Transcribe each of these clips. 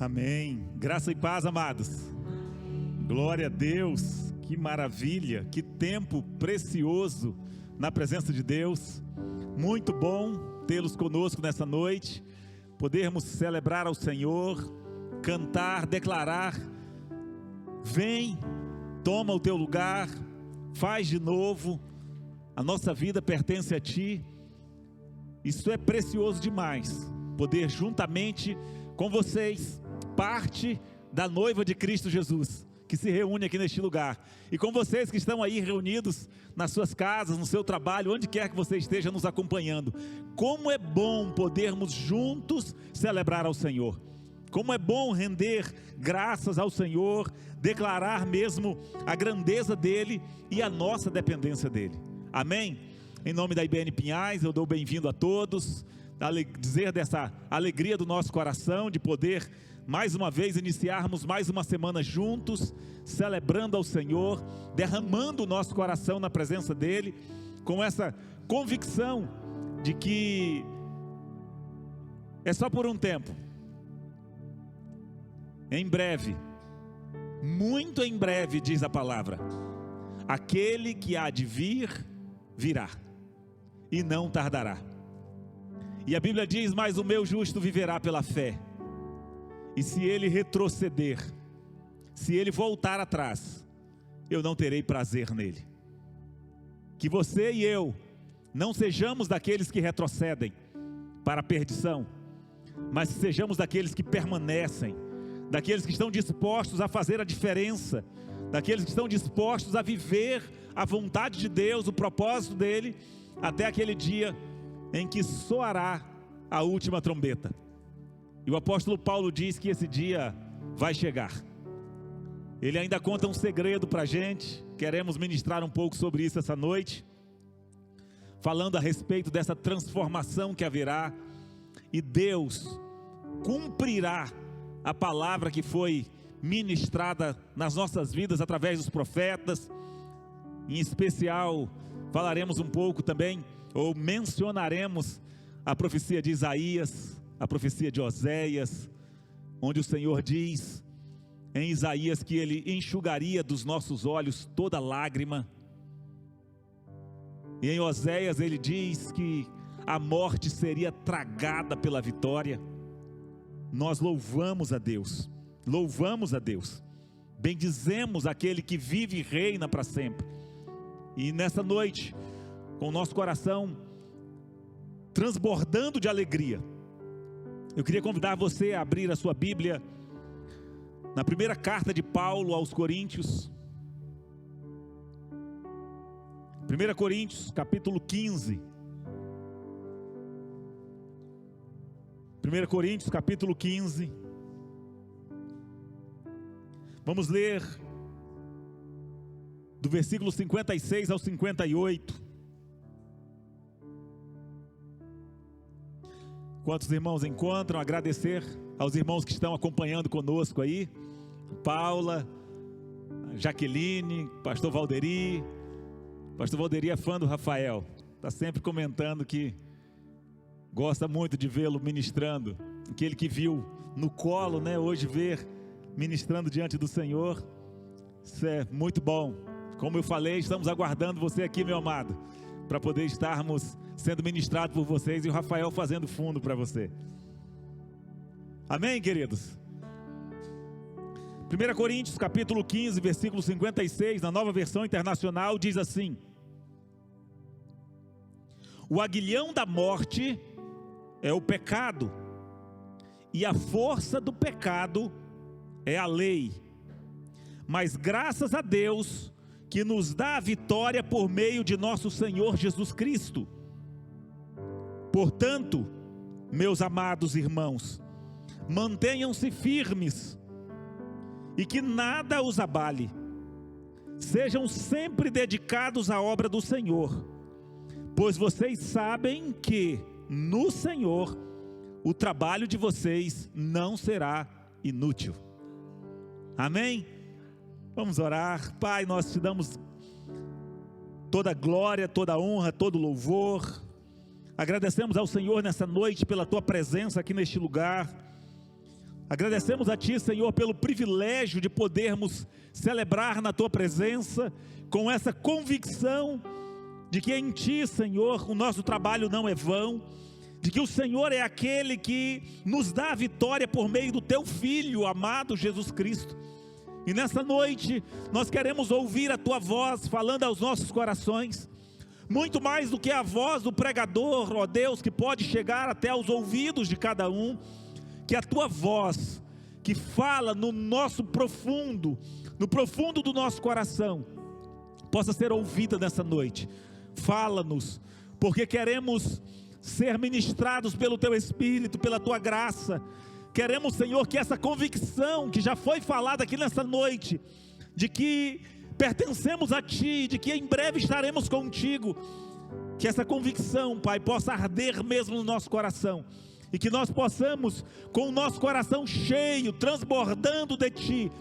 Amém. Graça e paz, amados. Glória a Deus. Que maravilha, que tempo precioso na presença de Deus. Muito bom tê-los conosco nessa noite, podermos celebrar ao Senhor, cantar, declarar: vem, toma o teu lugar, faz de novo, a nossa vida pertence a Ti. Isso é precioso demais, poder juntamente com vocês, parte da noiva de Cristo Jesus, que se reúne aqui neste lugar, e com vocês que estão aí reunidos nas suas casas, no seu trabalho, onde quer que você esteja nos acompanhando. Como é bom podermos juntos celebrar ao Senhor, como é bom render graças ao Senhor, declarar mesmo a grandeza dEle e a nossa dependência dEle. Amém? Em nome da IBN Pinhais, eu dou bem-vindo a todos, dizer dessa alegria do nosso coração, de poder mais uma vez iniciarmos mais uma semana juntos, celebrando ao Senhor, derramando o nosso coração na presença dEle, com essa convicção de que é só por um tempo. Em breve, muito em breve, diz a palavra, aquele que há de vir, virá, e não tardará. E a Bíblia diz: mas o meu justo viverá pela fé. E se ele retroceder, se ele voltar atrás, eu não terei prazer nele. Que você e eu não sejamos daqueles que retrocedem para a perdição, mas sejamos daqueles que permanecem, daqueles que estão dispostos a fazer a diferença, daqueles que estão dispostos a viver a vontade de Deus, o propósito dele, até aquele dia em que soará a última trombeta. E o apóstolo Paulo diz que esse dia vai chegar. Ele ainda conta um segredo para a gente. Queremos ministrar um pouco sobre isso essa noite, falando a respeito dessa transformação que haverá, e Deus cumprirá a palavra que foi ministrada nas nossas vidas através dos profetas. Em especial, falaremos um pouco também, ou mencionaremos a profecia de Isaías, a profecia de Oséias, onde o Senhor diz em Isaías que Ele enxugaria dos nossos olhos toda lágrima. E em Oséias Ele diz que a morte seria tragada pela vitória. Nós louvamos a Deus, bendizemos aquele que vive e reina para sempre. E nessa noite, com o nosso coração transbordando de alegria, eu queria convidar você a abrir a sua Bíblia na primeira carta de Paulo aos Coríntios, 1 Coríntios capítulo 15. 1 Coríntios capítulo 15. Vamos ler do versículo 56 ao 58. Quantos irmãos encontram? Agradecer aos irmãos que estão acompanhando conosco aí, Paula, Jaqueline, Pastor Valderi. Pastor Valderi é fã do Rafael, está sempre comentando que gosta muito de vê-lo ministrando, aquele que viu no colo, né, hoje ver ministrando diante do Senhor. Isso é muito bom. Como eu falei, estamos aguardando você aqui, meu amado, para poder estarmos sendo ministrados por vocês, e o Rafael fazendo fundo para você. Amém, queridos? 1 Coríntios capítulo 15, versículo 56, na Nova Versão Internacional, diz assim: o aguilhão da morte é o pecado, e a força do pecado é a lei. Mas graças a Deus que nos dá a vitória por meio de nosso Senhor Jesus Cristo. Portanto, meus amados irmãos, mantenham-se firmes e que nada os abale. Sejam sempre dedicados à obra do Senhor, pois vocês sabem que no Senhor o trabalho de vocês não será inútil. Amém? Vamos orar. Pai, nós te damos toda a glória, toda a honra, todo o louvor. Agradecemos ao Senhor nessa noite pela tua presença aqui neste lugar. Agradecemos a Ti, Senhor, pelo privilégio de podermos celebrar na Tua presença, com essa convicção de que em Ti, Senhor, o nosso trabalho não é vão, de que o Senhor é aquele que nos dá a vitória por meio do Teu Filho amado Jesus Cristo. E nessa noite, nós queremos ouvir a Tua voz falando aos nossos corações, muito mais do que a voz do pregador, ó Deus, que pode chegar até aos ouvidos de cada um. Que a Tua voz, que fala no nosso profundo, no profundo do nosso coração, possa ser ouvida nessa noite. Fala-nos, porque queremos ser ministrados pelo Teu Espírito, pela Tua graça. Queremos, Senhor, que essa convicção que já foi falada aqui nessa noite, de que pertencemos a Ti, de que em breve estaremos contigo, que essa convicção, Pai, possa arder mesmo no nosso coração, e que nós possamos, com o nosso coração cheio, transbordando de Ti,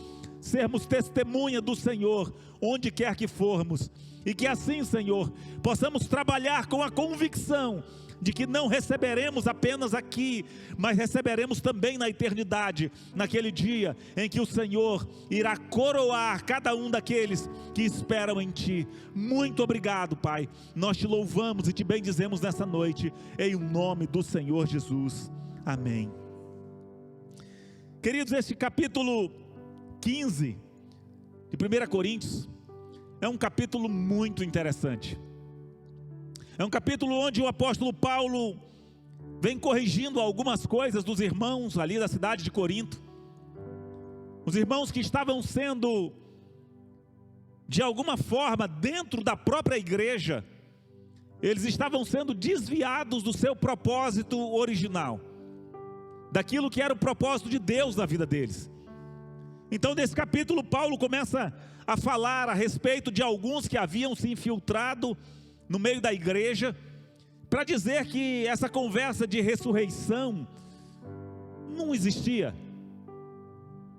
sermos testemunha do Senhor, onde quer que formos, e que assim, Senhor, possamos trabalhar com a convicção de que não receberemos apenas aqui, mas receberemos também na eternidade, naquele dia em que o Senhor irá coroar cada um daqueles que esperam em Ti. Muito obrigado, Pai, nós Te louvamos e Te bendizemos nessa noite, em nome do Senhor Jesus, amém. Queridos, este capítulo 15 de 1 Coríntios, é um capítulo muito interessante. É um capítulo onde o apóstolo Paulo vem corrigindo algumas coisas dos irmãos ali da cidade de Corinto. Os irmãos que estavam sendo, de alguma forma, dentro da própria igreja, eles estavam sendo desviados do seu propósito original, daquilo que era o propósito de Deus na vida deles. Então, nesse capítulo, Paulo começa a falar a respeito de alguns que haviam se infiltrado no meio da igreja, para dizer que essa conversa de ressurreição não existia.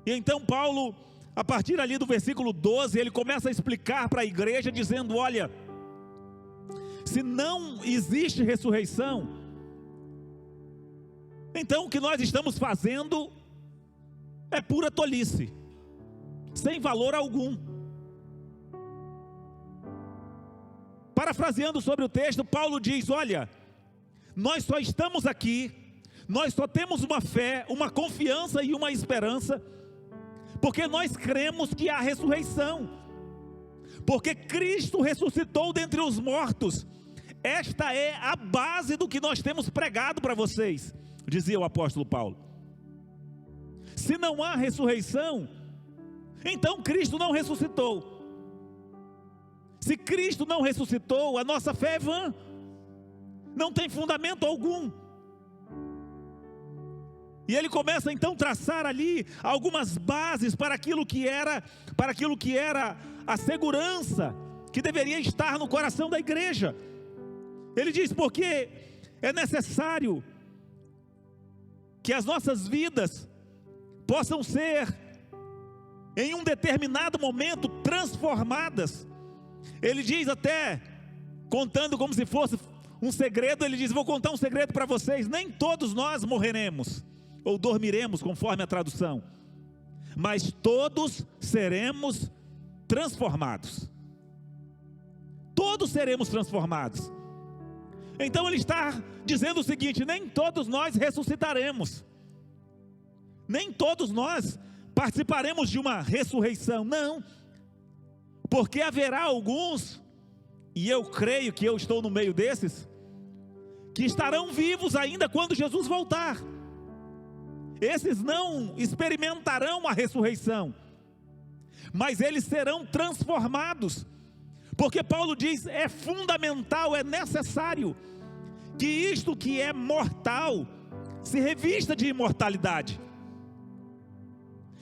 E então Paulo, a partir ali do versículo 12, ele começa a explicar para a igreja, dizendo: olha, se não existe ressurreição, então o que nós estamos fazendo é pura tolice, sem valor algum. Parafraseando sobre o texto, Paulo diz: olha, nós só estamos aqui, nós só temos uma fé, uma confiança e uma esperança, porque nós cremos que há ressurreição, porque Cristo ressuscitou dentre os mortos. Esta é a base do que nós temos pregado para vocês, dizia o apóstolo Paulo. Se não há ressurreição, então Cristo não ressuscitou. Se Cristo não ressuscitou, a nossa fé é vã, não tem fundamento algum. E ele começa então a traçar ali algumas bases para aquilo que era a segurança que deveria estar no coração da igreja. Ele diz: porque é necessário que as nossas vidas possam ser, em um determinado momento, transformadas. Ele diz, até contando como se fosse um segredo, ele diz: vou contar um segredo para vocês, nem todos nós morreremos, ou dormiremos, conforme a tradução, mas todos seremos transformados. Todos seremos transformados. Então ele está dizendo o seguinte: nem todos nós ressuscitaremos, nem todos nós participaremos de uma ressurreição, não, porque haverá alguns, e eu creio que eu estou no meio desses, que estarão vivos ainda quando Jesus voltar. Esses não experimentarão a ressurreição, mas eles serão transformados, porque Paulo diz: é fundamental, é necessário que isto que é mortal se revista de imortalidade.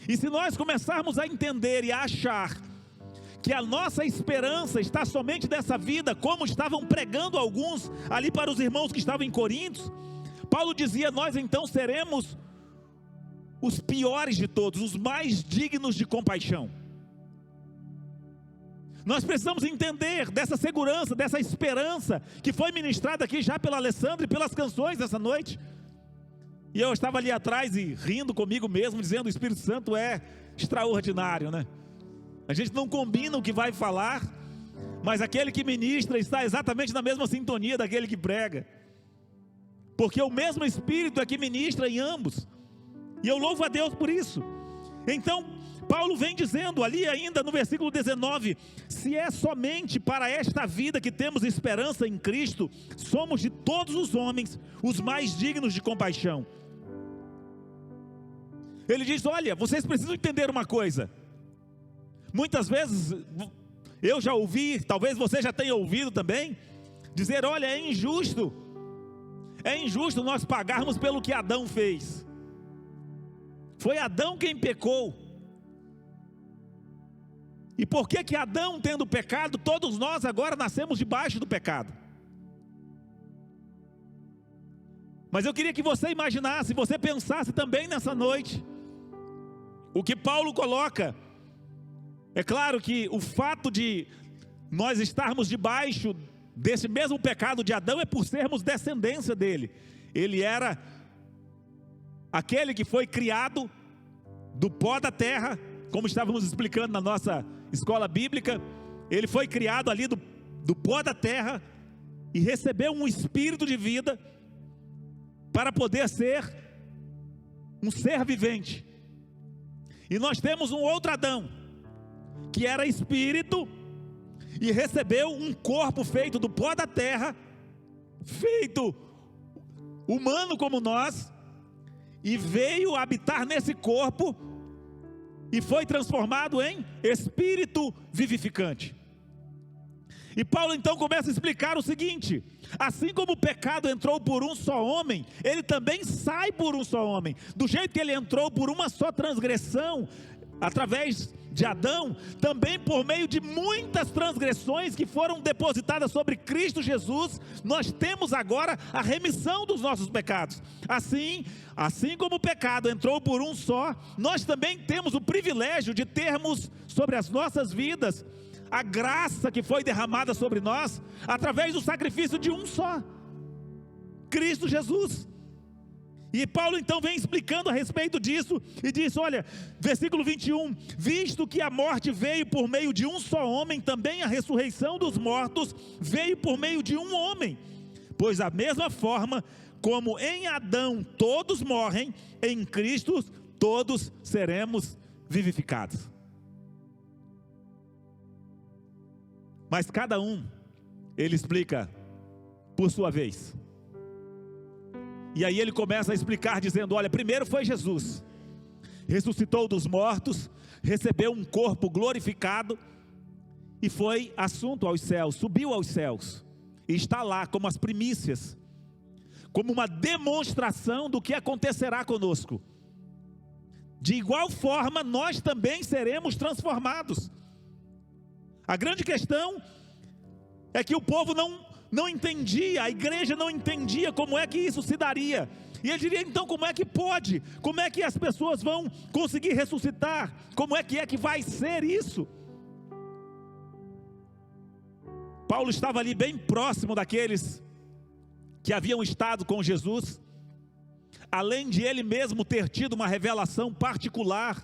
E se nós começarmos a entender e a achar que a nossa esperança está somente nessa vida, como estavam pregando alguns ali para os irmãos que estavam em Coríntios, Paulo dizia: nós então seremos os piores de todos, os mais dignos de compaixão. Nós precisamos entender dessa segurança, dessa esperança que foi ministrada aqui já pela Alessandra e pelas canções dessa noite. E eu estava ali atrás e rindo comigo mesmo, dizendo: o Espírito Santo é extraordinário, né? A gente não combina o que vai falar, mas aquele que ministra está exatamente na mesma sintonia daquele que prega, porque o mesmo Espírito é que ministra em ambos, e eu louvo a Deus por isso. Então Paulo vem dizendo ali ainda no versículo 19: se é somente para esta vida que temos esperança em Cristo, somos de todos os homens os mais dignos de compaixão. Ele diz: olha, vocês precisam entender uma coisa. Muitas vezes eu já ouvi, talvez você já tenha ouvido também, dizer: olha, é injusto nós pagarmos pelo que Adão fez. Foi Adão quem pecou. E por que Adão, tendo pecado, todos nós agora nascemos debaixo do pecado? Mas eu queria que você imaginasse, você pensasse também nessa noite, o que Paulo coloca. É claro que o fato de nós estarmos debaixo desse mesmo pecado de Adão é por sermos descendência dele. Ele era aquele que foi criado do pó da terra, como estávamos explicando na nossa escola bíblica. Ele foi criado ali do pó da terra e recebeu um espírito de vida para poder ser um ser vivente. E nós temos um outro Adão, que era espírito e recebeu um corpo feito do pó da terra, feito humano como nós, e veio habitar nesse corpo e foi transformado em espírito vivificante. E Paulo então começa a explicar o seguinte: assim como o pecado entrou por um só homem, ele também sai por um só homem. Do jeito que ele entrou por uma só transgressão, através de Adão, também por meio de muitas transgressões que foram depositadas sobre Cristo Jesus, nós temos agora a remissão dos nossos pecados. Assim como o pecado entrou por um só, nós também temos o privilégio de termos sobre as nossas vidas a graça que foi derramada sobre nós, através do sacrifício de um só, Cristo Jesus. E Paulo então vem explicando a respeito disso, e diz: olha, versículo 21, visto que a morte veio por meio de um só homem, também a ressurreição dos mortos veio por meio de um homem, pois da mesma forma como em Adão todos morrem, em Cristo todos seremos vivificados. Mas cada um, ele explica por sua vez. E aí ele começa a explicar dizendo: olha, primeiro foi Jesus, ressuscitou dos mortos, recebeu um corpo glorificado e foi assunto aos céus, subiu aos céus, e está lá como as primícias, como uma demonstração do que acontecerá conosco. De igual forma nós também seremos transformados. A grande questão é que o povo não entendia, a igreja não entendia como é que isso se daria. E ele diria: então como é que pode? Como é que as pessoas vão conseguir ressuscitar? Como é que vai ser isso? Paulo estava ali bem próximo daqueles que haviam estado com Jesus, além de ele mesmo ter tido uma revelação particular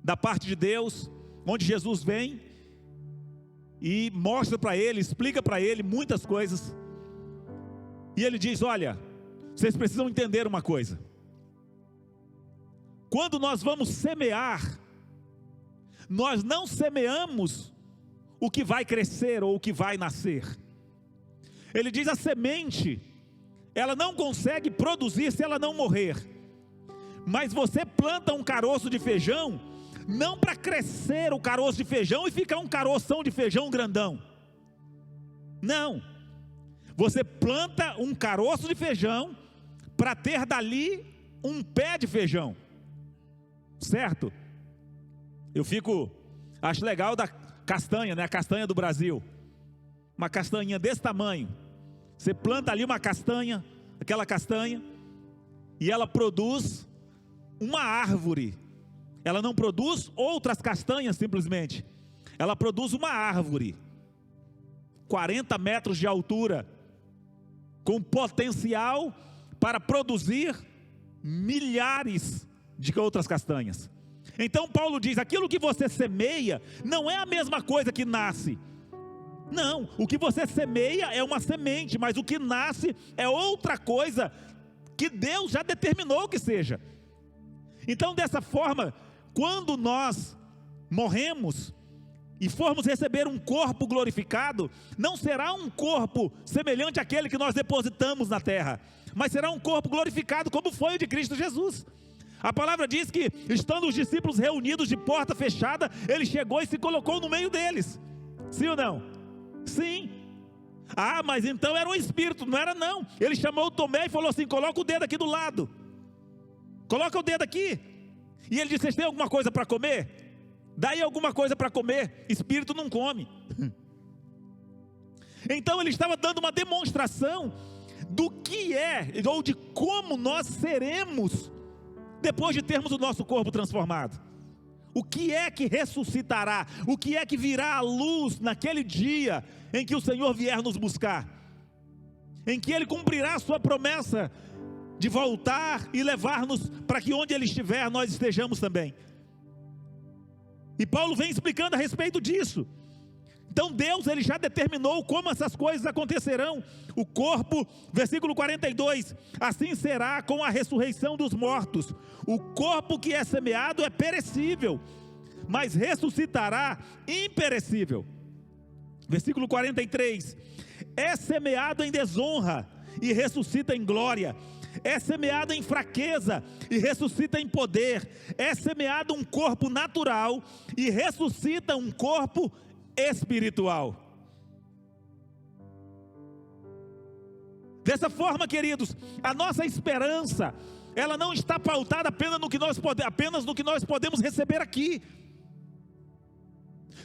da parte de Deus, onde Jesus vem e mostra para ele, explica para ele muitas coisas. E ele diz: olha, vocês precisam entender uma coisa. Quando nós vamos semear, nós não semeamos o que vai crescer ou o que vai nascer. Ele diz: a semente, ela não consegue produzir se ela não morrer. Mas você planta um caroço de feijão, não para crescer o caroço de feijão e ficar um caroção de feijão grandão. Não. Você planta um caroço de feijão para ter dali um pé de feijão. Certo? Acho legal da castanha, né? A castanha do Brasil. Uma castanha desse tamanho. Você planta ali uma castanha, aquela castanha, e ela produz uma árvore. Ela não produz outras castanhas simplesmente. Ela produz uma árvore, 40 metros de altura, com potencial para produzir milhares de outras castanhas. Então Paulo diz, aquilo que você semeia, não é a mesma coisa que nasce. Não, o que você semeia é uma semente, mas o que nasce é outra coisa, que Deus já determinou que seja. Então dessa forma, quando nós morremos, e formos receber um corpo glorificado, não será um corpo semelhante àquele que nós depositamos na terra, mas será um corpo glorificado como foi o de Cristo Jesus. A palavra diz que, estando os discípulos reunidos de porta fechada, ele chegou e se colocou no meio deles. Sim ou não? Sim. Ah, mas então era um espírito. Não era não. Ele chamou Tomé e falou assim, coloca o dedo aqui do lado, coloca o dedo aqui. E ele disse, vocês têm alguma coisa para comer? Daí alguma coisa para comer. Espírito não come. Então ele estava dando uma demonstração do que é, ou de como nós seremos depois de termos o nosso corpo transformado. O que é que ressuscitará? O que é que virá à luz naquele dia em que o Senhor vier nos buscar? Em que Ele cumprirá a sua promessa de voltar e levar-nos para que onde Ele estiver nós estejamos também. E Paulo vem explicando a respeito disso. Então Deus, Ele já determinou como essas coisas acontecerão. O corpo, versículo 42, assim será com a ressurreição dos mortos. O corpo que é semeado é perecível, mas ressuscitará imperecível. Versículo 43, é semeado em desonra e ressuscita em glória. É semeado em fraqueza e ressuscita em poder. É semeado um corpo natural e ressuscita um corpo espiritual. Dessa forma, queridos, a nossa esperança, ela não está pautada apenas no que nós podemos receber aqui.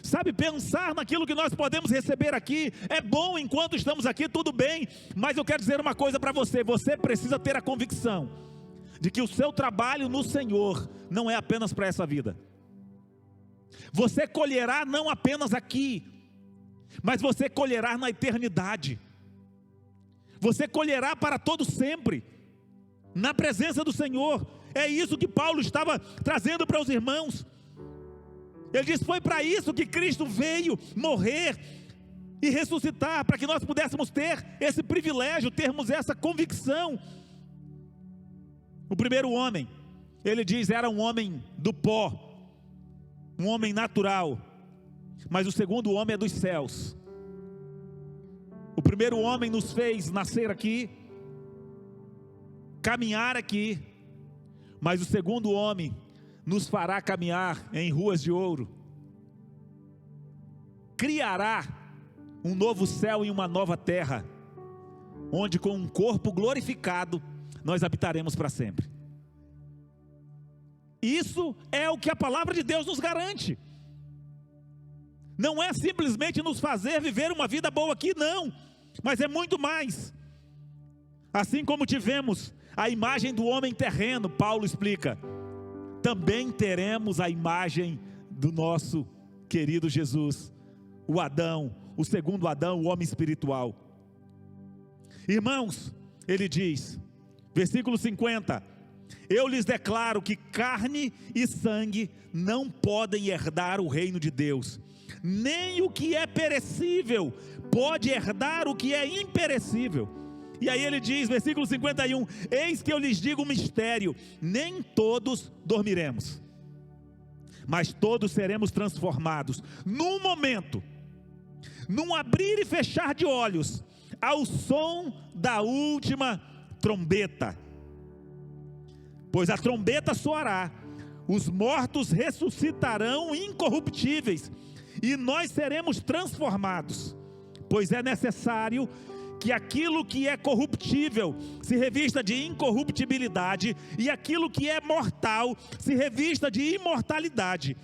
Sabe, pensar naquilo que nós podemos receber aqui é bom enquanto estamos aqui, tudo bem, mas eu quero dizer uma coisa para você: você precisa ter a convicção de que o seu trabalho no Senhor não é apenas para essa vida. Você colherá não apenas aqui, mas você colherá na eternidade. Você colherá para todo sempre, na presença do Senhor. É isso que Paulo estava trazendo para os irmãos. Ele diz, foi para isso que Cristo veio morrer e ressuscitar, para que nós pudéssemos ter esse privilégio, termos essa convicção. O primeiro homem, ele diz, era um homem do pó, um homem natural, mas o segundo homem é dos céus. O primeiro homem nos fez nascer aqui, caminhar aqui, mas o segundo homem nos fará caminhar em ruas de ouro, criará um novo céu e uma nova terra, onde com um corpo glorificado, nós habitaremos para sempre. Isso é o que a palavra de Deus nos garante. Não é simplesmente nos fazer viver uma vida boa aqui, não, mas é muito mais. Assim como tivemos a imagem do homem terreno, Paulo explica, também teremos a imagem do nosso querido Jesus, o Adão, o segundo Adão, o homem espiritual. Irmãos, ele diz, versículo 50, eu lhes declaro que carne e sangue não podem herdar o reino de Deus, nem o que é perecível pode herdar o que é imperecível. E aí ele diz, versículo 51, eis que eu lhes digo um mistério, nem todos dormiremos, mas todos seremos transformados, num momento, num abrir e fechar de olhos, ao som da última trombeta. Pois a trombeta soará, os mortos ressuscitarão incorruptíveis, e nós seremos transformados, pois é necessário que aquilo que é corruptível se revista de incorruptibilidade, e aquilo que é mortal se revista de imortalidade.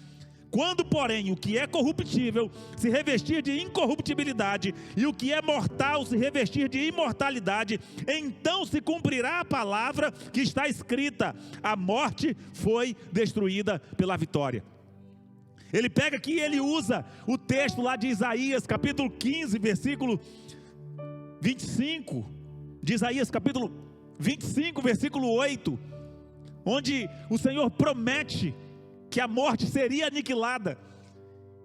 Quando, porém, o que é corruptível se revestir de incorruptibilidade, e o que é mortal se revestir de imortalidade, então se cumprirá a palavra que está escrita: a morte foi destruída pela vitória. Ele pega aqui e ele usa o texto lá de Isaías, capítulo 15, versículo 25, de Isaías capítulo 25, versículo 8, onde o Senhor promete que a morte seria aniquilada.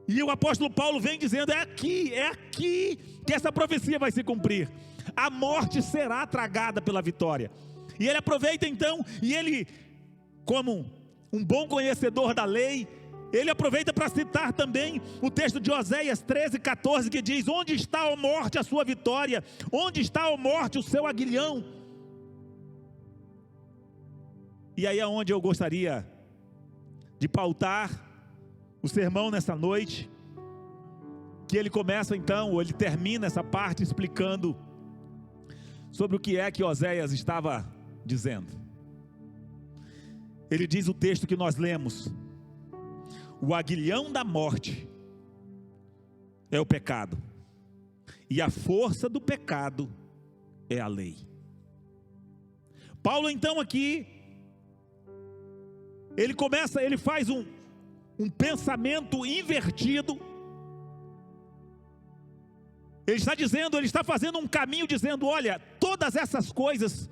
E o apóstolo Paulo vem dizendo: é aqui que essa profecia vai se cumprir. A morte será tragada pela vitória. E ele aproveita então, e ele, como um bom conhecedor da lei, ele aproveita para citar também o texto de Oséias 13:14, que diz: onde está, ó morte, a sua vitória? Onde está, ó morte, o seu aguilhão? E aí é onde eu gostaria de pautar o sermão nessa noite, que ele começa então, ou ele termina essa parte explicando sobre o que é que Oséias estava dizendo. Ele diz o texto que nós lemos: o aguilhão da morte é o pecado, e a força do pecado é a lei. Paulo então aqui, ele faz um pensamento invertido. Ele está fazendo um caminho dizendo: olha, todas essas coisas,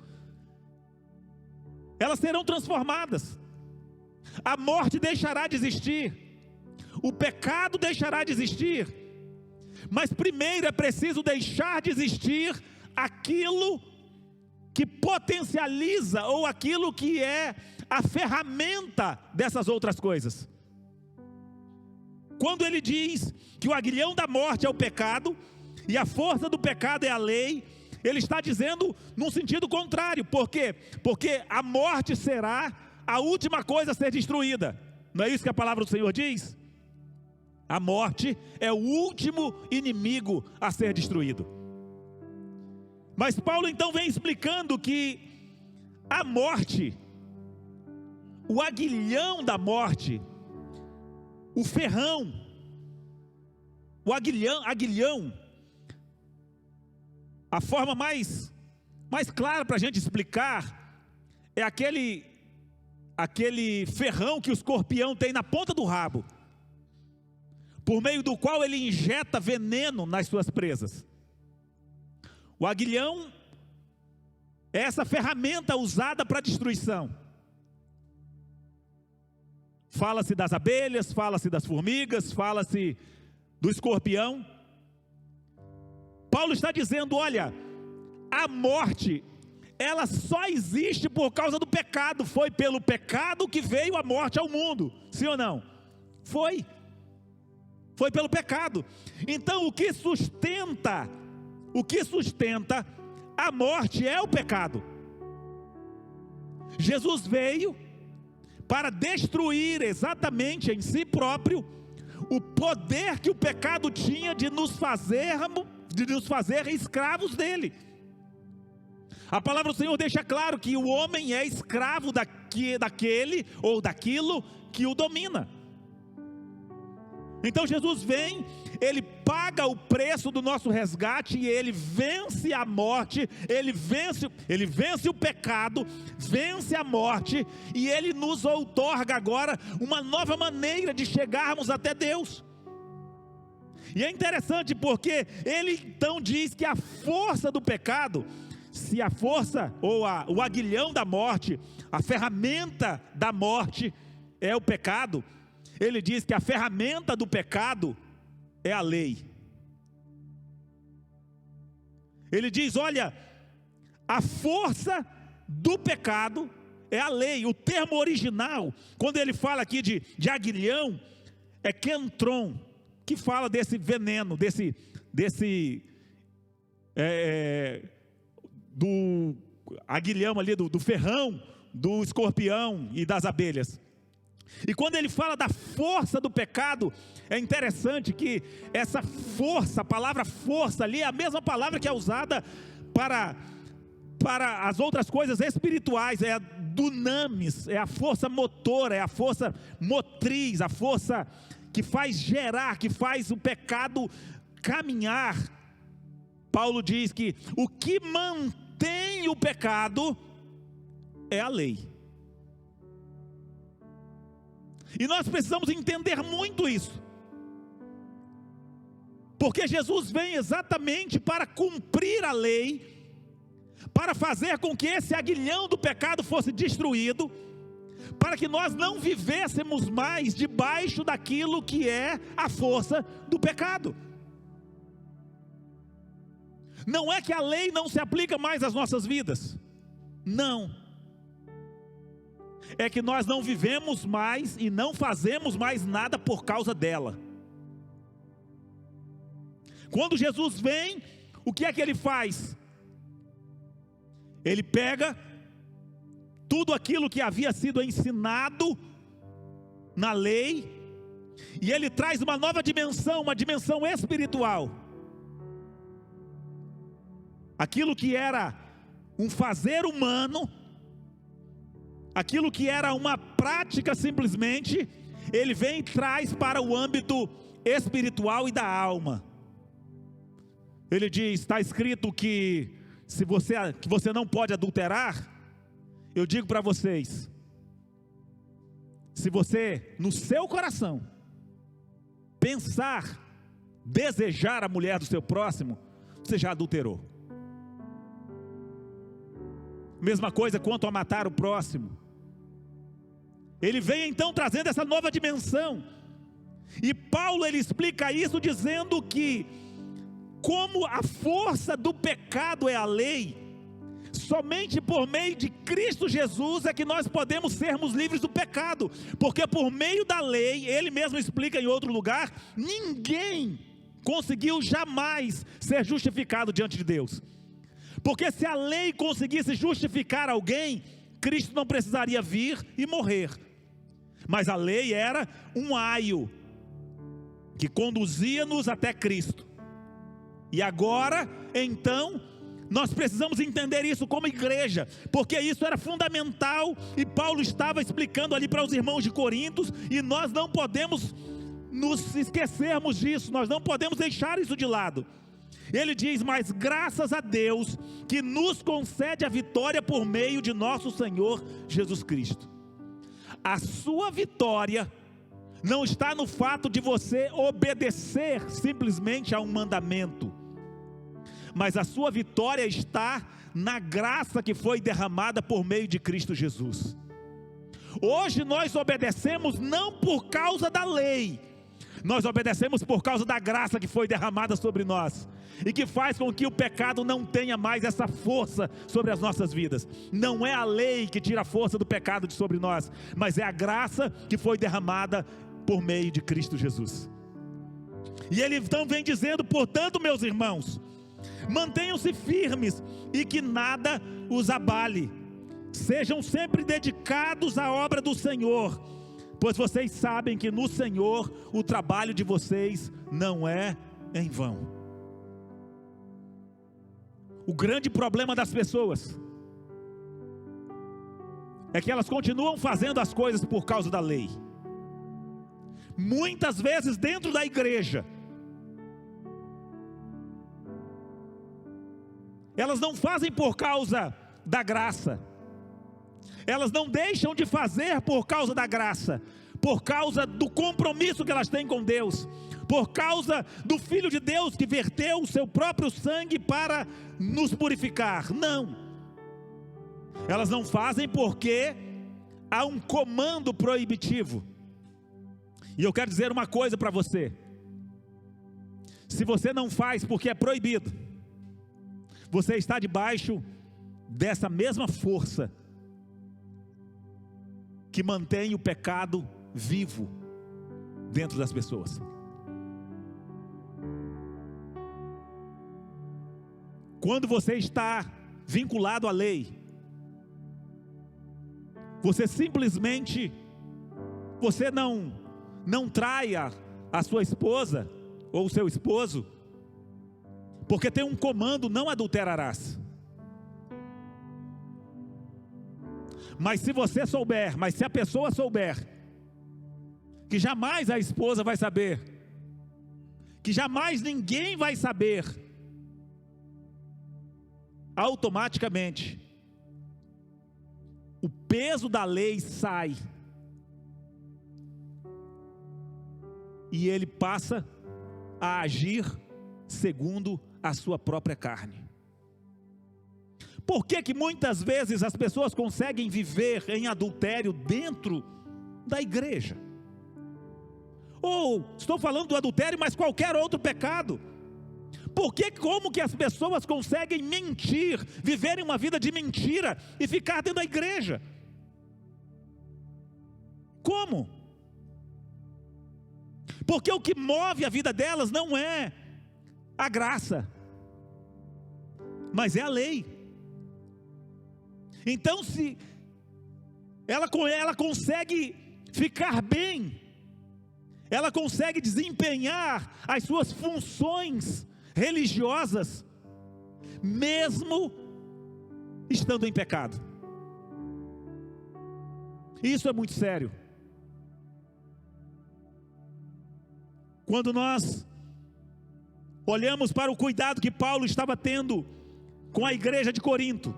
elas serão transformadas. A morte deixará de existir, o pecado deixará de existir, mas primeiro é preciso deixar de existir aquilo que potencializa, ou aquilo que é a ferramenta dessas outras coisas. Quando ele diz que o aguilhão da morte é o pecado, e a força do pecado é a lei, ele está dizendo num sentido contrário. Por quê? Porque a morte será a última coisa a ser destruída. Não é isso que a palavra do Senhor diz? A morte é o último inimigo a ser destruído. Mas Paulo então vem explicando que a morte, o aguilhão da morte, o ferrão, o aguilhão, a forma mais clara para a gente explicar é aquele ferrão que o escorpião tem na ponta do rabo, por meio do qual ele injeta veneno nas suas presas. O aguilhão é essa ferramenta usada para destruição. Fala-se das abelhas, fala-se das formigas, fala-se do escorpião. Paulo está dizendo: olha, a morte, ela só existe por causa do pecado. Foi pelo pecado que veio a morte ao mundo, sim ou não? Foi pelo pecado. Então o que sustenta a morte é o pecado. Jesus veio para destruir exatamente em si próprio o poder que o pecado tinha de nos fazer escravos dele. A palavra do Senhor deixa claro que o homem é escravo daquele ou daquilo que o domina. Então Jesus vem, ele paga o preço do nosso resgate, e ele vence a morte, ele vence o pecado, vence a morte, e ele nos outorga agora uma nova maneira de chegarmos até Deus. E é interessante porque ele então diz que a força do pecado, se a força ou o aguilhão da morte, a ferramenta da morte é o pecado, ele diz que a ferramenta do pecado é a lei. Ele diz: olha, a força do pecado é a lei. O termo original, quando ele fala aqui de aguilhão, é kentron, que fala desse veneno, do aguilhão ali, do ferrão, do escorpião e das abelhas. E quando ele fala da força do pecado, é interessante que essa força, a palavra força ali é a mesma palavra que é usada para as outras coisas espirituais, é a dunamis, é a força motora, é a força motriz, a força que faz gerar, que faz o pecado caminhar. Paulo diz que o que mantém o pecado é a lei. E nós precisamos entender muito isso, porque Jesus vem exatamente para cumprir a lei, para fazer com que esse aguilhão do pecado fosse destruído, para que nós não vivêssemos mais debaixo daquilo que é a força do pecado. Não é que a lei não se aplica mais às nossas vidas, não. É que nós não vivemos mais e não fazemos mais nada por causa dela. Quando Jesus vem, o que é que ele faz? Ele pega tudo aquilo que havia sido ensinado na lei, e ele traz uma nova dimensão, uma dimensão espiritual. Aquilo que era um fazer humano, aquilo que era uma prática simplesmente, ele vem e traz para o âmbito espiritual e da alma. Ele diz, está escrito que você não pode adulterar. Eu digo para vocês, se você no seu coração pensar, desejar a mulher do seu próximo, você já adulterou. Mesma coisa quanto a matar o próximo. Ele vem então trazendo essa nova dimensão, e Paulo ele explica isso dizendo que, como a força do pecado é a lei, somente por meio de Cristo Jesus é que nós podemos sermos livres do pecado, porque por meio da lei, ele mesmo explica em outro lugar, ninguém conseguiu jamais ser justificado diante de Deus, porque se a lei conseguisse justificar alguém, Cristo não precisaria vir e morrer, mas a lei era um aio, que conduzia-nos até Cristo, e agora, então, nós precisamos entender isso como igreja, porque isso era fundamental, e Paulo estava explicando ali para os irmãos de Corintos, e nós não podemos nos esquecermos disso, nós não podemos deixar isso de lado. Ele diz, mas graças a Deus, que nos concede a vitória por meio de nosso Senhor Jesus Cristo. A sua vitória não está no fato de você obedecer simplesmente a um mandamento, mas a sua vitória está na graça que foi derramada por meio de Cristo Jesus. Hoje nós obedecemos não por causa da lei, nós obedecemos por causa da graça que foi derramada sobre nós, e que faz com que o pecado não tenha mais essa força sobre as nossas vidas. Não é a lei que tira a força do pecado de sobre nós, mas é a graça que foi derramada por meio de Cristo Jesus. E ele então vem dizendo, portanto, meus irmãos, mantenham-se firmes e que nada os abale, sejam sempre dedicados à obra do Senhor, pois vocês sabem que no Senhor o trabalho de vocês não é em vão. O grande problema das pessoas é que elas continuam fazendo as coisas por causa da lei. Muitas vezes dentro da igreja, elas não fazem por causa da graça, elas não deixam de fazer por causa da graça, por causa do compromisso que elas têm com Deus, por causa do Filho de Deus que verteu o seu próprio sangue para nos purificar. Não, elas não fazem porque há um comando proibitivo. E eu quero dizer uma coisa para você: se você não faz porque é proibido, você está debaixo dessa mesma força que mantém o pecado vivo dentro das pessoas. Quando você está vinculado à lei, você simplesmente, você não trai a sua esposa ou o seu esposo, porque tem um comando, não adulterarás. Mas se você souber, mas se a pessoa souber, que jamais a esposa vai saber, que jamais ninguém vai saber, automaticamente, o peso da lei sai, e ele passa a agir segundo a sua própria carne. Por que que muitas vezes as pessoas conseguem viver em adultério dentro da igreja? Ou, estou falando do adultério, mas qualquer outro pecado. Como que as pessoas conseguem mentir, viverem uma vida de mentira e ficar dentro da igreja? Como? Porque o que move a vida delas não é a graça, mas é a lei. Então, se ela consegue ficar bem, ela consegue desempenhar as suas funções religiosas, mesmo estando em pecado. Isso é muito sério. Quando nós olhamos para o cuidado que Paulo estava tendo com a igreja de Corinto,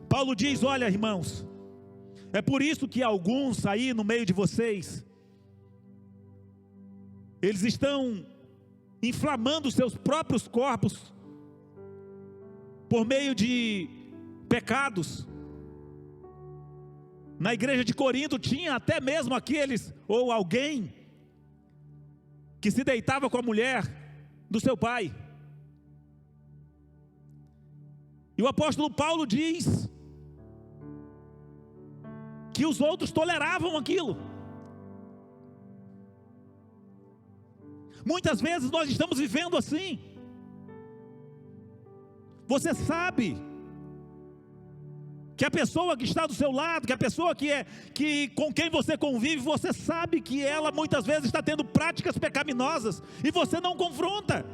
Paulo diz: olha, irmãos, é por isso que alguns aí no meio de vocês, eles estão inflamando seus próprios corpos por meio de pecados. Na igreja de Corinto tinha até mesmo aqueles, ou alguém, que se deitava com a mulher do seu pai. E o apóstolo Paulo diz que os outros toleravam aquilo. Muitas vezes nós estamos vivendo assim. Você sabe que a pessoa que está do seu lado, que a pessoa com quem você convive, você sabe que ela muitas vezes está tendo práticas pecaminosas e você não confronta.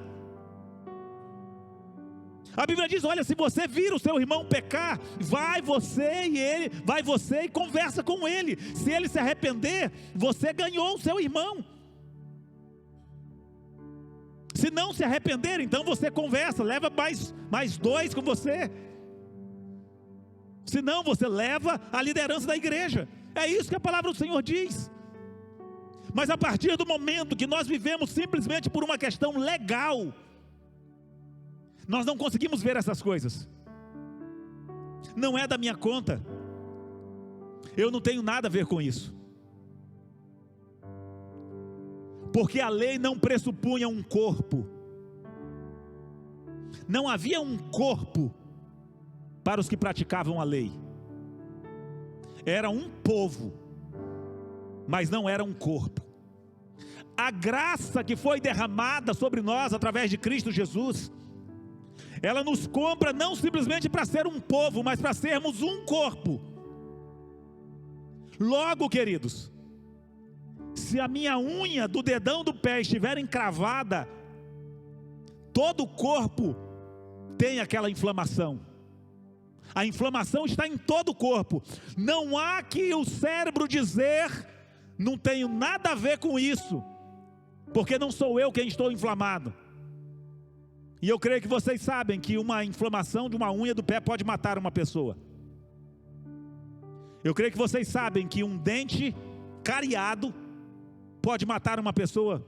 A Bíblia diz: olha, se você vir o seu irmão pecar, vai você e conversa com ele. Se ele se arrepender, você ganhou o seu irmão. Se não se arrepender, então você conversa, leva mais dois com você. Se não, você leva a liderança da igreja. É isso que a palavra do Senhor diz. Mas a partir do momento que nós vivemos simplesmente por uma questão legal, nós não conseguimos ver essas coisas. Não é da minha conta. Eu não tenho nada a ver com isso. Porque a lei não pressupunha um corpo. Não havia um corpo para os que praticavam a lei. Era um povo, mas não era um corpo. A graça que foi derramada sobre nós através de Cristo Jesus, ela nos compra não simplesmente para ser um povo, mas para sermos um corpo. Logo, queridos, se a minha unha do dedão do pé estiver encravada, todo o corpo tem aquela inflamação. A inflamação está em todo o corpo. Não há que o cérebro dizer: não tenho nada a ver com isso, porque não sou eu quem estou inflamado. E eu creio que vocês sabem que uma inflamação de uma unha do pé pode matar uma pessoa. Eu creio que vocês sabem que um dente cariado pode matar uma pessoa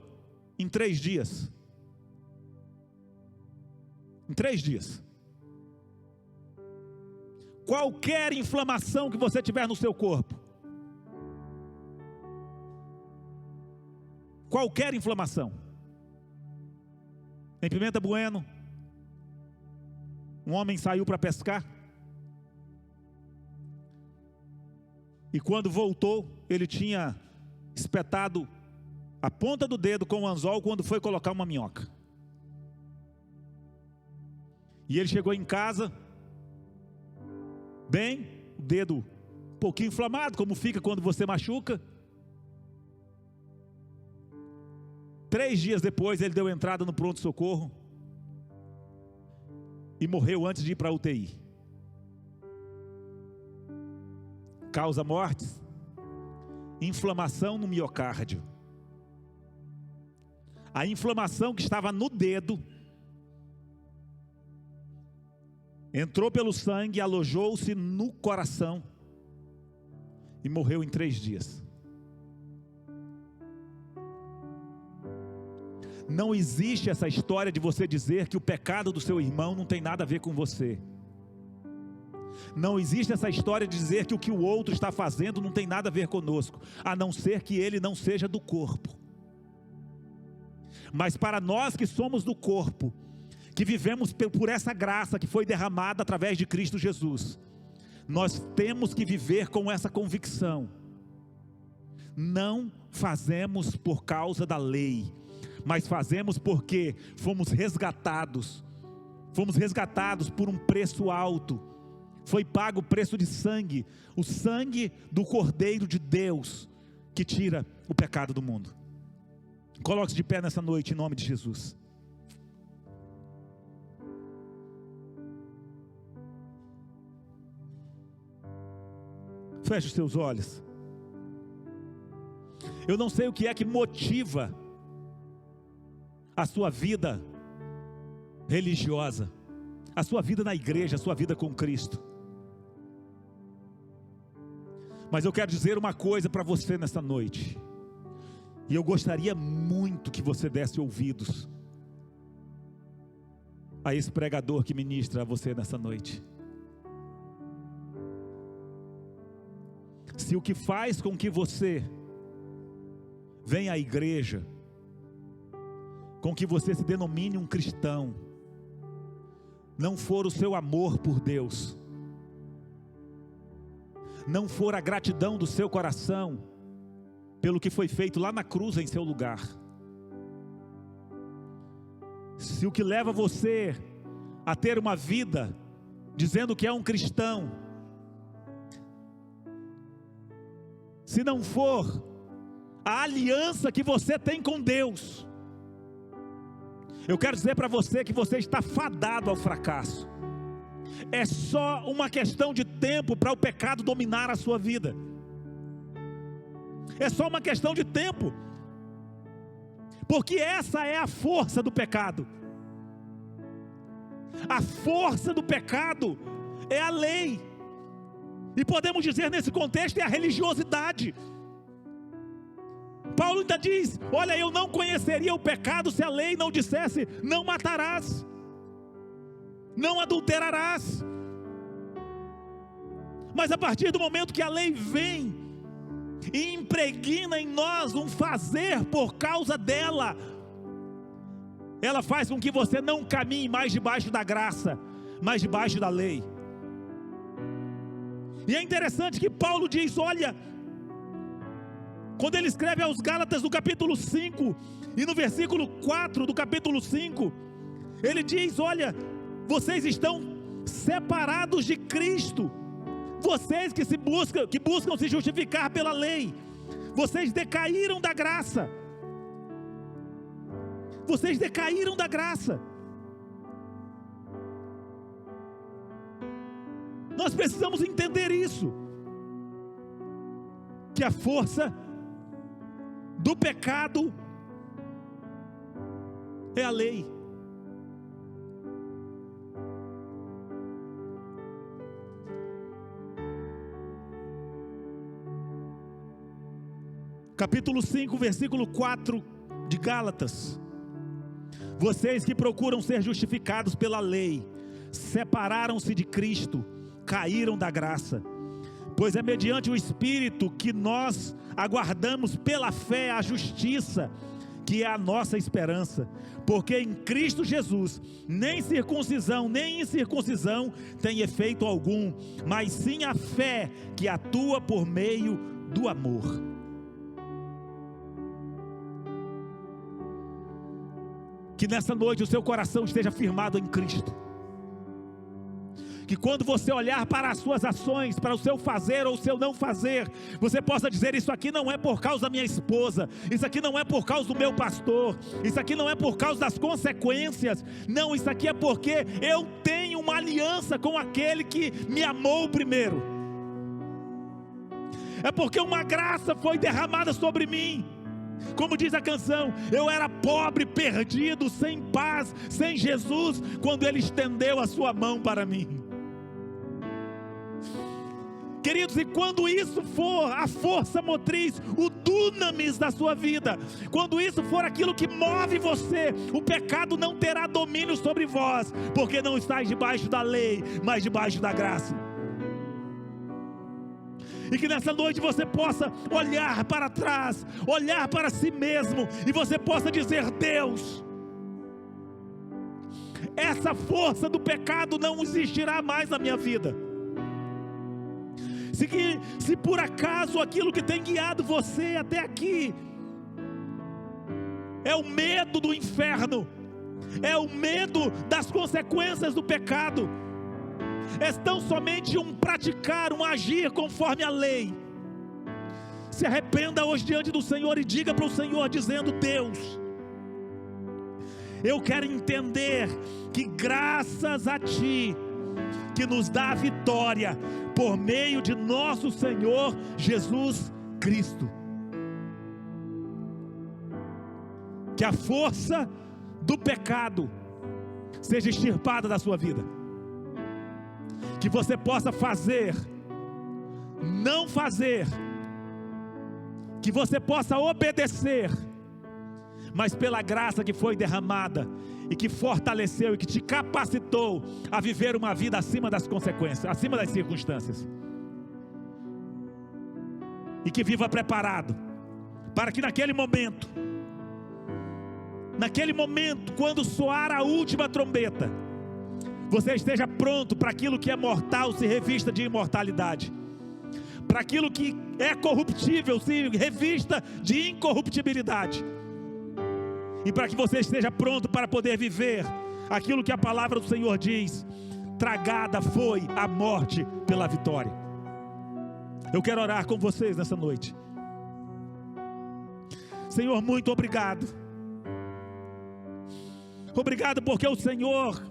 em 3 dias. Em 3 dias. Qualquer inflamação que você tiver no seu corpo, qualquer inflamação. Em Pimenta Bueno, um homem saiu para pescar, e quando voltou, ele tinha espetado a ponta do dedo com o anzol quando foi colocar uma minhoca. E ele chegou em casa, bem, o dedo um pouquinho inflamado, como fica quando você machuca. 3 dias depois ele deu entrada no pronto-socorro e morreu antes de ir para a UTI. Causa mortes: inflamação no miocárdio. A inflamação que estava no dedo entrou pelo sangue, alojou-se no coração e morreu em 3 dias. Não existe essa história de você dizer que o pecado do seu irmão não tem nada a ver com você. Não existe essa história de dizer que o que o outro está fazendo não tem nada a ver conosco, a não ser que ele não seja do corpo. Mas para nós que somos do corpo, que vivemos por essa graça que foi derramada através de Cristo Jesus, nós temos que viver com essa convicção. Não fazemos por causa da lei, mas fazemos porque fomos resgatados por um preço alto. Foi pago o preço de sangue, o sangue do Cordeiro de Deus, que tira o pecado do mundo. Coloque-se de pé nessa noite, em nome de Jesus. Feche os seus olhos. Eu não sei o que é que motiva a sua vida religiosa, a sua vida na igreja, a sua vida com Cristo. Mas eu quero dizer uma coisa para você nessa noite, e eu gostaria muito que você desse ouvidos a esse pregador que ministra a você nessa noite. Se o que faz com que você venha à igreja, com que você se denomine um cristão, não for o seu amor por Deus, não for a gratidão do seu coração pelo que foi feito lá na cruz em seu lugar, se o que leva você a ter uma vida dizendo que é um cristão, se não for a aliança que você tem com Deus, eu quero dizer para você que você está fadado ao fracasso. É só uma questão de tempo para o pecado dominar a sua vida. É só uma questão de tempo, porque essa é a força do pecado. A força do pecado é a lei, e podemos dizer nesse contexto é a religiosidade. Paulo ainda diz: olha, eu não conheceria o pecado se a lei não dissesse: não matarás, não adulterarás. Mas a partir do momento que a lei vem e impregna em nós um fazer por causa dela, ela faz com que você não caminhe mais debaixo da graça, mas debaixo da lei. E é interessante que Paulo diz, olha, quando ele escreve aos Gálatas no capítulo 5, e no versículo 4 do capítulo 5, ele diz, olha, vocês estão separados de Cristo, vocês que buscam se justificar pela lei, vocês decaíram da graça, vocês decaíram da graça. Nós precisamos entender isso, que a força do pecado é a lei. Capítulo 5, versículo 4 de Gálatas: vocês que procuram ser justificados pela lei, separaram-se de Cristo, caíram da graça, pois é mediante o Espírito que nós aguardamos pela fé a justiça, que é a nossa esperança, porque em Cristo Jesus, nem circuncisão, nem incircuncisão tem efeito algum, mas sim a fé que atua por meio do amor. Que nessa noite o seu coração esteja firmado em Cristo, que quando você olhar para as suas ações, para o seu fazer ou o seu não fazer, você possa dizer: isso aqui não é por causa da minha esposa, isso aqui não é por causa do meu pastor, isso aqui não é por causa das consequências, não, isso aqui é porque eu tenho uma aliança com aquele que me amou primeiro, é porque uma graça foi derramada sobre mim. Como diz a canção, eu era pobre, perdido, sem paz, sem Jesus, quando Ele estendeu a sua mão para mim. Queridos, e quando isso for a força motriz, o dunamis da sua vida, quando isso for aquilo que move você, o pecado não terá domínio sobre vós, porque não estáis debaixo da lei, mas debaixo da graça. E que nessa noite você possa olhar para trás, olhar para si mesmo, e você possa dizer: Deus, essa força do pecado não existirá mais na minha vida. Se por acaso aquilo que tem guiado você até aqui é o medo do inferno, é o medo das consequências do pecado, é tão somente um praticar, um agir conforme a lei, se arrependa hoje diante do Senhor e diga para o Senhor, dizendo: Deus, eu quero entender que graças a Ti, que nos dá a vitória, por meio de nosso Senhor Jesus Cristo, que a força do pecado seja extirpada da sua vida, que você possa fazer, não fazer, que você possa obedecer, mas pela graça que foi derramada, e que fortaleceu, e que te capacitou a viver uma vida acima das consequências, acima das circunstâncias, e que viva preparado, para que naquele momento, quando soar a última trombeta, você esteja pronto para aquilo que é mortal se revista de imortalidade, para aquilo que é corruptível se revista de incorruptibilidade, e para que você esteja pronto para poder viver aquilo que a palavra do Senhor diz: tragada foi a morte pela vitória. Eu quero orar com vocês nessa noite. Senhor, muito obrigado. Obrigado porque o Senhor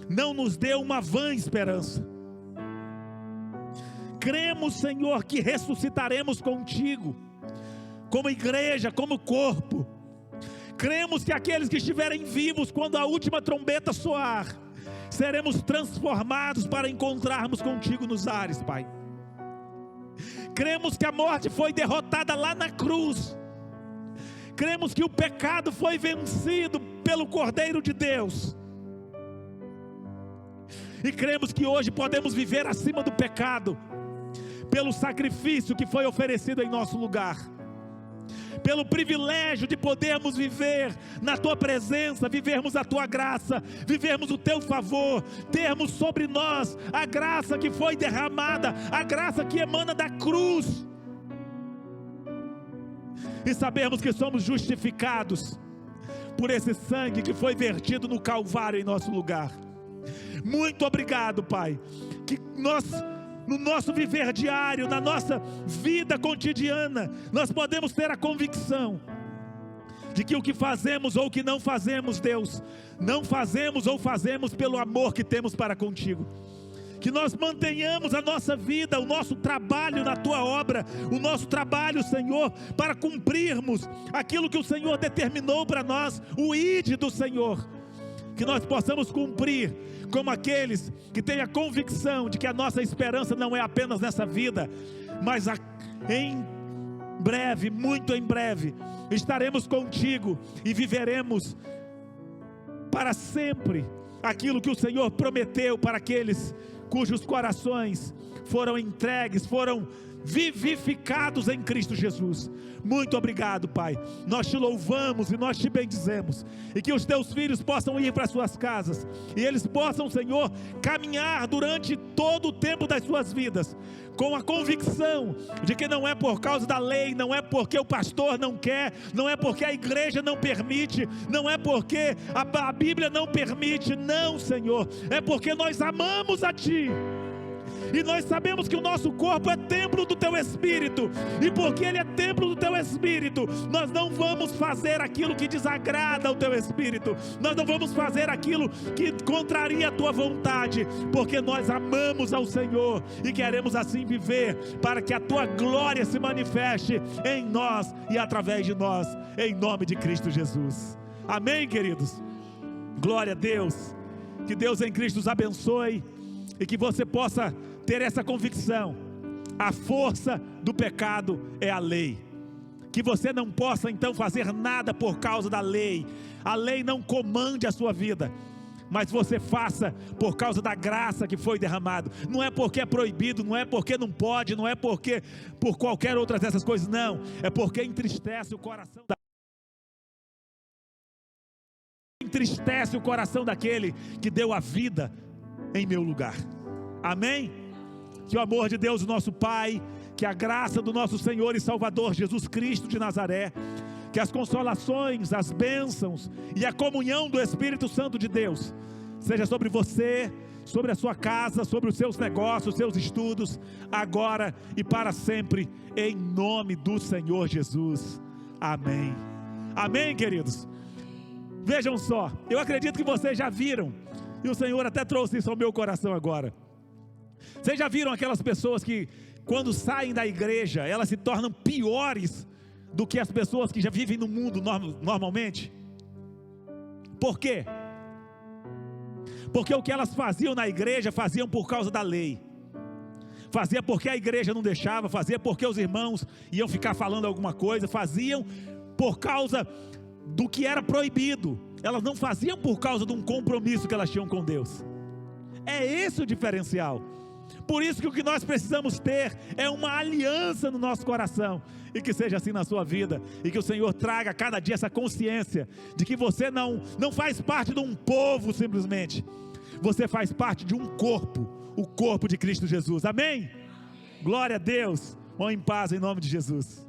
não nos deu uma vã esperança. Cremos, Senhor, que ressuscitaremos contigo, como igreja, como corpo. Cremos que aqueles que estiverem vivos quando a última trombeta soar, seremos transformados para encontrarmos contigo nos ares, Pai. Cremos que a morte foi derrotada lá na cruz. Cremos que o pecado foi vencido pelo Cordeiro de Deus. E cremos que hoje podemos viver acima do pecado, pelo sacrifício que foi oferecido em nosso lugar, pelo privilégio de podermos viver na Tua presença, vivermos a Tua graça, vivermos o Teu favor, termos sobre nós a graça que foi derramada, a graça que emana da cruz, e sabermos que somos justificados por esse sangue que foi vertido no Calvário em nosso lugar. Muito obrigado, Pai, que nós, no nosso viver diário, na nossa vida cotidiana, nós podemos ter a convicção de que o que fazemos ou o que não fazemos, Deus, não fazemos ou fazemos pelo amor que temos para contigo. Que nós mantenhamos a nossa vida, o nosso trabalho na Tua obra, o nosso trabalho, Senhor, para cumprirmos aquilo que o Senhor determinou para nós, o ide do Senhor. Que nós possamos cumprir como aqueles que têm a convicção de que a nossa esperança não é apenas nessa vida, mas em breve, muito em breve, estaremos contigo e viveremos para sempre aquilo que o Senhor prometeu para aqueles cujos corações foram entregues, foram vivificados em Cristo Jesus. Muito obrigado, Pai. Nós Te louvamos e nós Te bendizemos, e que os Teus filhos possam ir para suas casas, e eles possam, Senhor, caminhar durante todo o tempo das suas vidas, com a convicção de que não é por causa da lei, não é porque o pastor não quer, não é porque a igreja não permite, não é porque a Bíblia não permite, não, Senhor, é porque nós amamos a Ti, e nós sabemos que o nosso corpo é templo do Teu Espírito, e porque ele é templo do Teu Espírito, nós não vamos fazer aquilo que desagrada ao Teu Espírito, nós não vamos fazer aquilo que contraria a Tua vontade, porque nós amamos ao Senhor e queremos assim viver, para que a Tua glória se manifeste em nós e através de nós, em nome de Cristo Jesus. Amém, queridos? Glória a Deus. Que Deus em Cristo os abençoe, e que você possa ter essa convicção: a força do pecado é a lei. Que você não possa então fazer nada por causa da lei. A lei não comande a sua vida. mas você faça por causa da graça que foi derramada. Não é porque é proibido, não é porque não pode, não é porque por qualquer outra dessas coisas, não. É porque entristece o coração daquele que deu a vida em meu lugar. Amém? Que o amor de Deus, o nosso Pai, que a graça do nosso Senhor e Salvador Jesus Cristo de Nazaré, que as consolações, as bênçãos e a comunhão do Espírito Santo de Deus seja sobre você, sobre a sua casa, sobre os seus negócios, os seus estudos, agora e para sempre, em nome do Senhor Jesus. Amém. Amém, queridos? Vejam só, eu acredito que vocês já viram, e o Senhor até trouxe isso ao meu coração agora. Vocês já viram aquelas pessoas que, quando saem da igreja, elas se tornam piores do que as pessoas que já vivem no mundo normalmente? Por quê? Porque o que elas faziam na igreja, faziam por causa da lei, fazia porque a igreja não deixava, fazia porque os irmãos iam ficar falando alguma coisa, faziam por causa do que era proibido. Elas não faziam por causa de um compromisso que elas tinham com Deus. É esse o diferencial. Por isso que o que nós precisamos ter é uma aliança no nosso coração, e que seja assim na sua vida, e que o Senhor traga cada dia essa consciência de que você não faz parte de um povo simplesmente, você faz parte de um corpo, o corpo de Cristo Jesus. Amém? Glória a Deus. Vão em paz em nome de Jesus.